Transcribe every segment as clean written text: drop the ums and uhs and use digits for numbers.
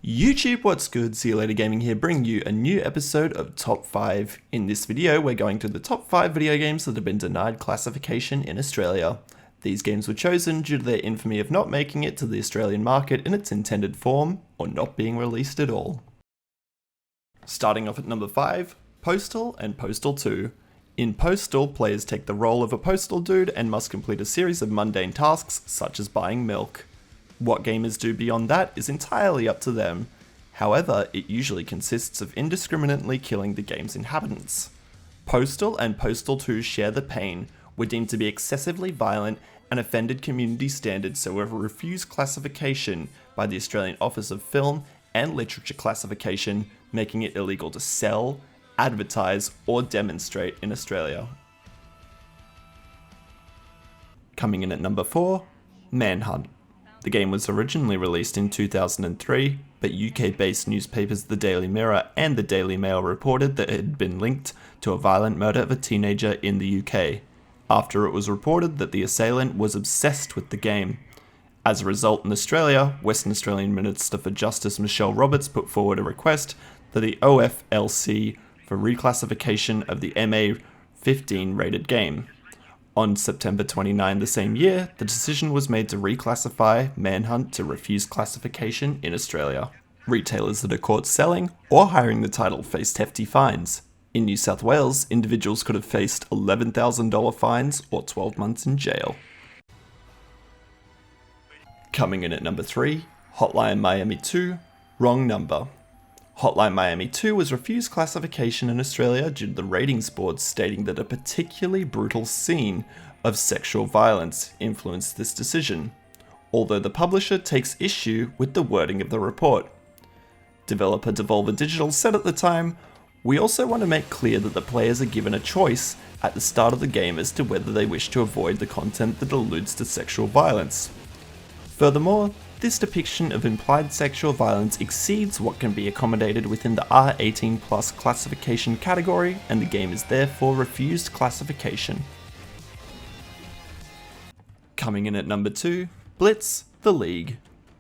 YouTube, what's good? XhiaGaming here, bringing you a new episode of Top 5. In this video, we're going to the top 5 video games that have been denied classification in Australia. These games were chosen due to their infamy of not making it to the Australian market in its intended form, or not being released at all. Starting off at number 5, Postal and Postal 2. In Postal, players take the role of a postal dude and must complete a series of mundane tasks, such as buying milk. What gamers do beyond that is entirely up to them. However, it usually consists of indiscriminately killing the game's inhabitants. Postal and Postal 2 share the pain, were deemed to be excessively violent and offended community standards, so were refused classification by the Australian Office of Film and Literature Classification, making it illegal to sell, advertise, or demonstrate in Australia. Coming in at number 4, Manhunt. The game was originally released in 2003, but UK-based newspapers The Daily Mirror and The Daily Mail reported that it had been linked to a violent murder of a teenager in the UK, after it was reported that the assailant was obsessed with the game. As a result, in Australia, Western Australian Minister for Justice Michelle Roberts put forward a request to the OFLC for reclassification of the MA15 rated game. On September 29 the same year, the decision was made to reclassify Manhunt to refuse classification in Australia. Retailers that are caught selling or hiring the title faced hefty fines. In New South Wales, individuals could have faced $11,000 fines or 12 months in jail. Coming in at number 3, Hotline Miami 2, Wrong Number. Hotline Miami 2 was refused classification in Australia due to the ratings board stating that a particularly brutal scene of sexual violence influenced this decision, although the publisher takes issue with the wording of the report. Developer Devolver Digital said at the time, "We also want to make clear that the players are given a choice at the start of the game as to whether they wish to avoid the content that alludes to sexual violence. Furthermore, this depiction of implied sexual violence exceeds what can be accommodated within the R18+ classification category, and the game is therefore refused classification." Coming in at number 2, Blitz, The League.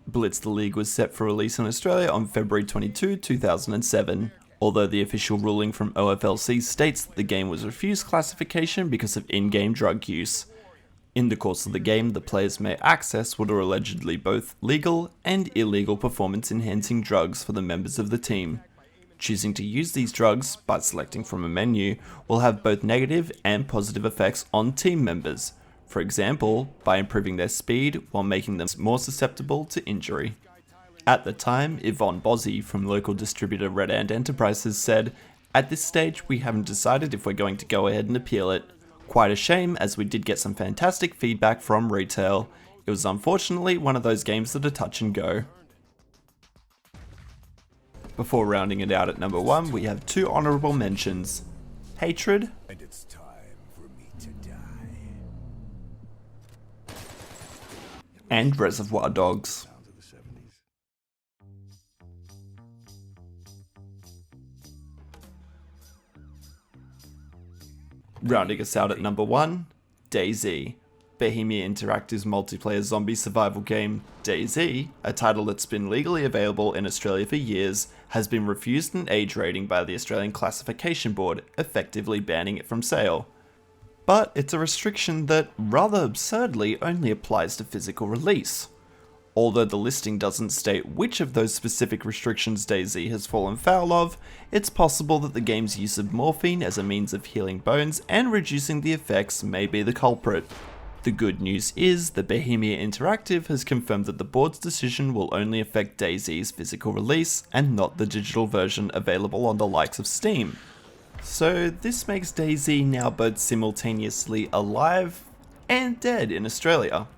Blitz the League was set for release in Australia on February 22, 2007, although the official ruling from OFLC states that the game was refused classification because of in-game drug use. In the course of the game, the players may access what are allegedly both legal and illegal performance-enhancing drugs for the members of the team. Choosing to use these drugs, by selecting from a menu, will have both negative and positive effects on team members, for example, by improving their speed while making them more susceptible to injury. At the time, Yvonne Bozzi from local distributor Red Ant Enterprises said, "At this stage, we haven't decided if we're going to go ahead and appeal it. Quite a shame, as we did get some fantastic feedback from retail. It was unfortunately one of those games that are touch and go." Before rounding it out at number 1, we have 2 honourable mentions. Hatred And it's time for me to die. and Reservoir Dogs. Sounds of the 70s. Rounding us out at number 1, DayZ. Bohemia Interactive's multiplayer zombie survival game, DayZ, a title that's been legally available in Australia for years, has been refused an age rating by the Australian Classification Board, effectively banning it from sale. But it's a restriction that, rather absurdly, only applies to physical release. Although the listing doesn't state which of those specific restrictions DayZ has fallen foul of, it's possible that the game's use of morphine as a means of healing bones and reducing the effects may be the culprit. The good news is that Bohemia Interactive has confirmed that the board's decision will only affect DayZ's physical release and not the digital version available on the likes of Steam. So this makes DayZ now both simultaneously alive and dead in Australia.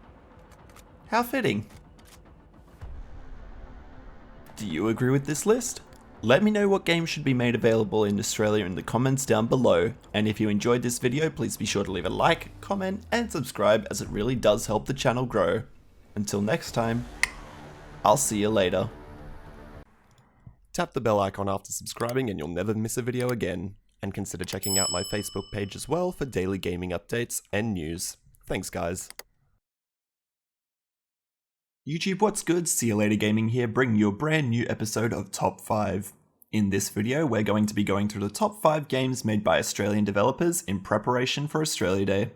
How fitting. Do you agree with this list? Let me know what games should be made available in Australia in the comments down below, and if you enjoyed this video, please be sure to leave a like, comment, and subscribe, as it really does help the channel grow. Until next time, I'll see you later. Tap the bell icon after subscribing and you'll never miss a video again, and consider checking out my Facebook page as well for daily gaming updates and news. Thanks guys. YouTube, what's good? XhiaGaming here, bringing you a brand new episode of Top 5. In this video, we're going to be going through the top 5 games made by Australian developers in preparation for Australia Day.